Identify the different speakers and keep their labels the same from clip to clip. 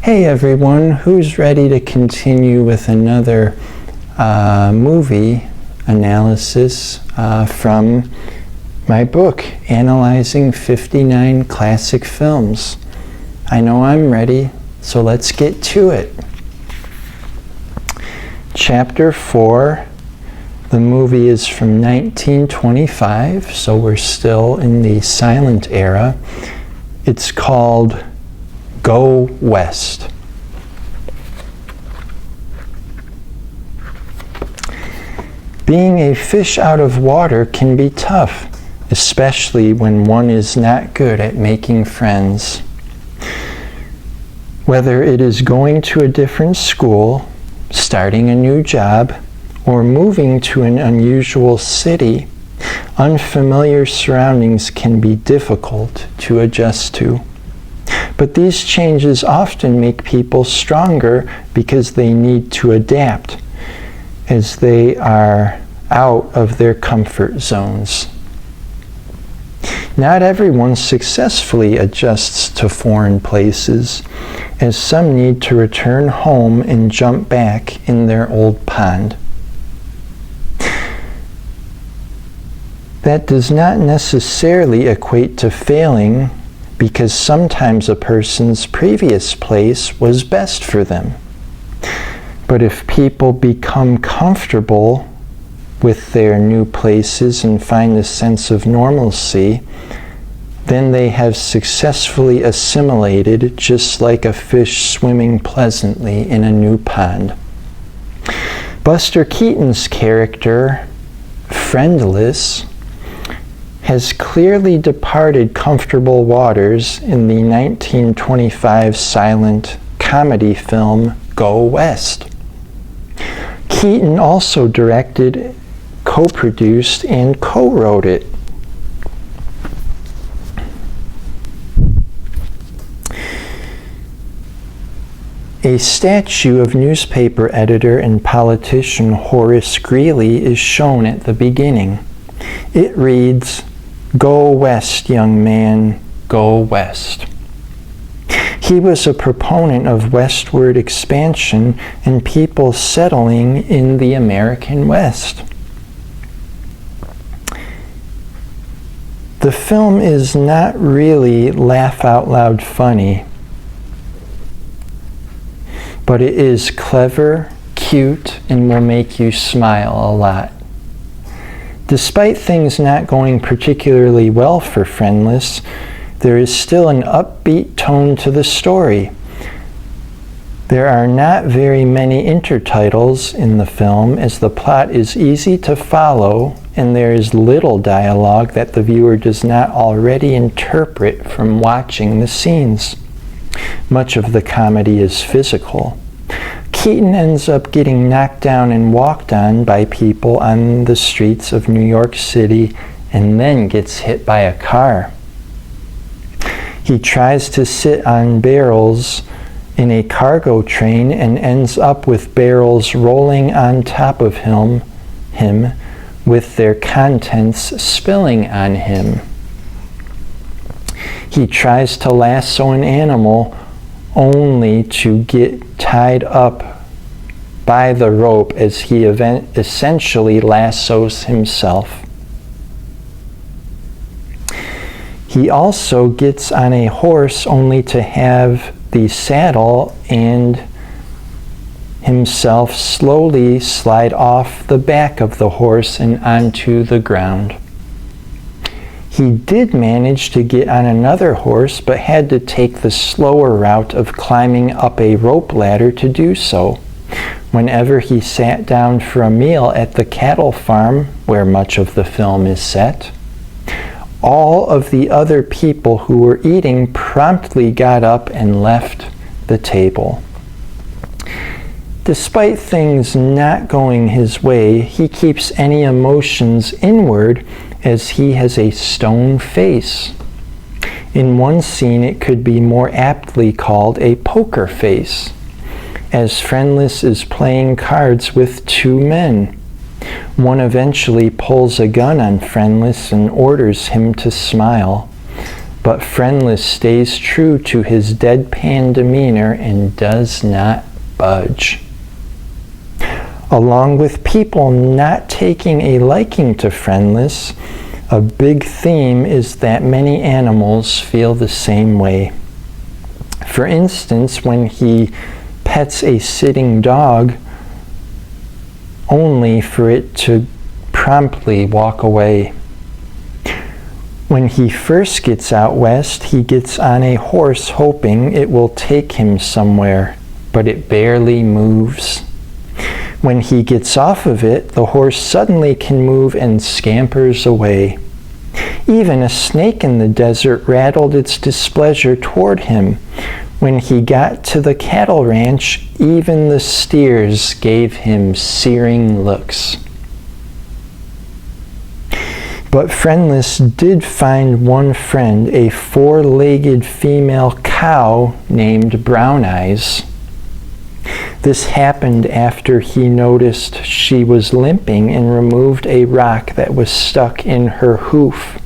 Speaker 1: Hey everyone, who's ready to continue with another movie analysis from my book, Analyzing 59 Classic Films? I know I'm ready, so let's get to it. Chapter 4, the movie is from 1925, so we're still in the silent era. It's called Go West. Being a fish out of water can be tough, especially when one is not good at making friends. Whether it is going to a different school, starting a new job, or moving to an unusual city, unfamiliar surroundings can be difficult to adjust to. But these changes often make people stronger because they need to adapt as they are out of their comfort zones. Not everyone successfully adjusts to foreign places, as some need to return home and jump back in their old pond. That does not necessarily equate to failing, because sometimes a person's previous place was best for them. But if people become comfortable with their new places and find a sense of normalcy, then they have successfully assimilated, just like a fish swimming pleasantly in a new pond. Buster Keaton's character, Friendless, has clearly departed comfortable waters in the 1925 silent comedy film Go West. Keaton also directed, co-produced, and co-wrote it. A statue of newspaper editor and politician Horace Greeley is shown at the beginning. It reads, "Go west, young man, go west." He was a proponent of westward expansion and people settling in the American West. The film is not really laugh out loud funny, but it is clever, cute, and will make you smile a lot. Despite things not going particularly well for Friendless, there is still an upbeat tone to the story. There are not very many intertitles in the film, as the plot is easy to follow and there is little dialogue that the viewer does not already interpret from watching the scenes. Much of the comedy is physical. Keaton ends up getting knocked down and walked on by people on the streets of New York City and then gets hit by a car. He tries to sit on barrels in a cargo train and ends up with barrels rolling on top of him with their contents spilling on him. He tries to lasso an animal only to get tied up by the rope as he essentially lassos himself. He also gets on a horse only to have the saddle and himself slowly slide off the back of the horse and onto the ground. He did manage to get on another horse, but had to take the slower route of climbing up a rope ladder to do so. Whenever he sat down for a meal at the cattle farm, where much of the film is set, all of the other people who were eating promptly got up and left the table. Despite things not going his way, he keeps any emotions inward as he has a stone face. In one scene, it could be more aptly called a poker face, as Friendless is playing cards with two men. One eventually pulls a gun on Friendless and orders him to smile, but Friendless stays true to his deadpan demeanor and does not budge. Along with people not taking a liking to Friendless, a big theme is that many animals feel the same way. For instance, when he pets a sitting dog, only for it to promptly walk away. When he first gets out west, he gets on a horse hoping it will take him somewhere, but it barely moves. When he gets off of it, the horse suddenly can move and scampers away. Even a snake in the desert rattled its displeasure toward him. When he got to the cattle ranch, even the steers gave him searing looks. But Friendless did find one friend, a four-legged female cow named Brown Eyes. This happened after he noticed she was limping and removed a rock that was stuck in her hoof.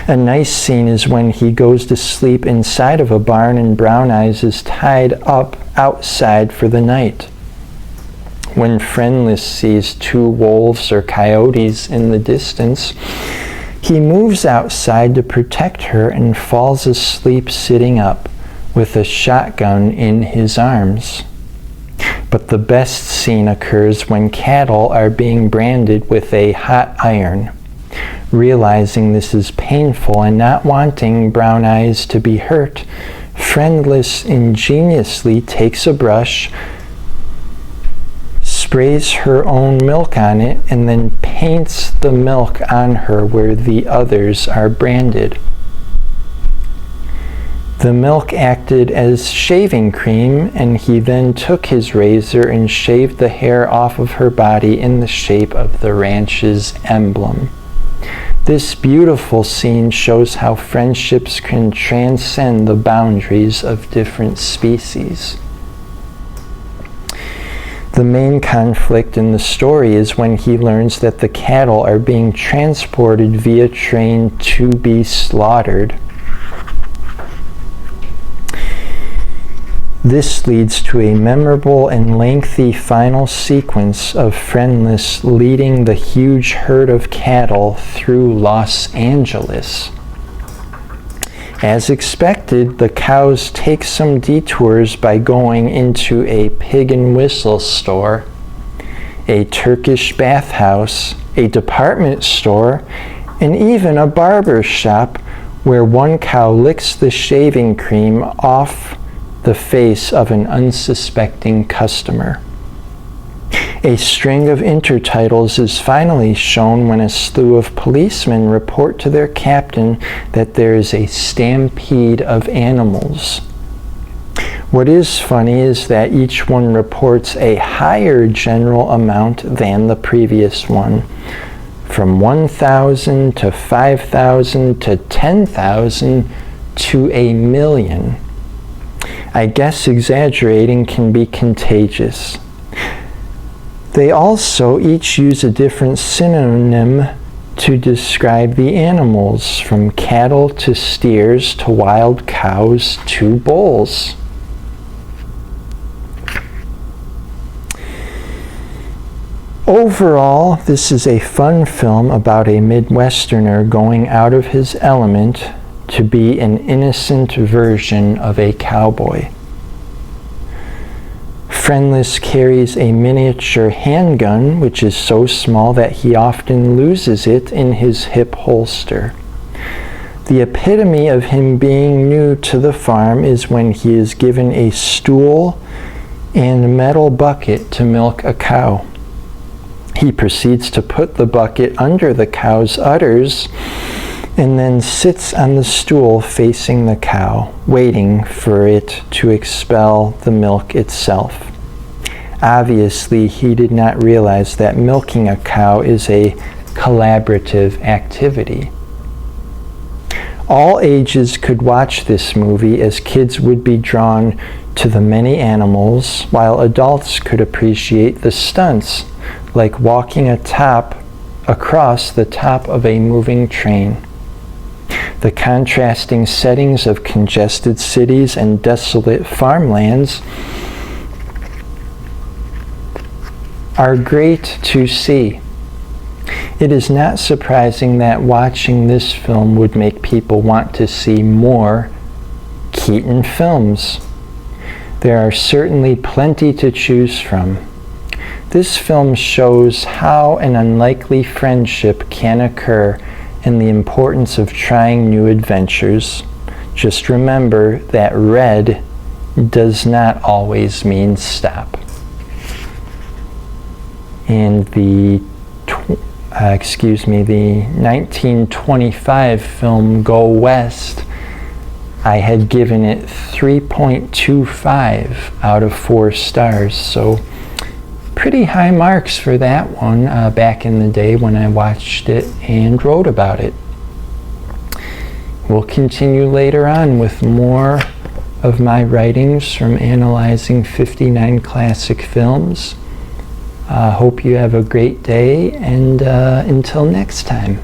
Speaker 1: A nice scene is when he goes to sleep inside of a barn and Brown Eyes is tied up outside for the night. When Friendless sees two wolves or coyotes in the distance, he moves outside to protect her and falls asleep sitting up with a shotgun in his arms. But the best scene occurs when cattle are being branded with a hot iron. Realizing this is painful and not wanting Brown Eyes to be hurt, Friendless ingeniously takes a brush, sprays her own milk on it, and then paints the milk on her where the others are branded. The milk acted as shaving cream, and he then took his razor and shaved the hair off of her body in the shape of the ranch's emblem. This beautiful scene shows how friendships can transcend the boundaries of different species. The main conflict in the story is when he learns that the cattle are being transported via train to be slaughtered. This leads to a memorable and lengthy final sequence of Friendless leading the huge herd of cattle through Los Angeles. As expected, the cows take some detours by going into a pig and whistle store, a Turkish bathhouse, a department store, and even a barber shop where one cow licks the shaving cream off the face of an unsuspecting customer. A string of intertitles is finally shown when a slew of policemen report to their captain that there is a stampede of animals. What is funny is that each one reports a higher general amount than the previous one, from 1,000 to 5,000 to 10,000 to 1,000,000. I guess exaggerating can be contagious. They also each use a different synonym to describe the animals, from cattle to steers to wild cows to bulls. Overall, this is a fun film about a Midwesterner going out of his element to be an innocent version of a cowboy. Friendless carries a miniature handgun, which is so small that he often loses it in his hip holster. The epitome of him being new to the farm is when he is given a stool and metal bucket to milk a cow. He proceeds to put the bucket under the cow's udders and then sits on the stool facing the cow, waiting for it to expel the milk itself. Obviously, he did not realize that milking a cow is a collaborative activity. All ages could watch this movie, as kids would be drawn to the many animals, while adults could appreciate the stunts, like walking across the top of a moving train. The contrasting settings of congested cities and desolate farmlands are great to see. It is not surprising that watching this film would make people want to see more Keaton films. There are certainly plenty to choose from. This film shows how an unlikely friendship can occur and the importance of trying new adventures. Just remember that red does not always mean stop. And the 1925 film Go West, I had given it 3.25 out of 4 stars. So pretty high marks for that one back in the day when I watched it and wrote about it. We'll continue later on with more of my writings from analyzing 59 classic films. Hope you have a great day, and until next time.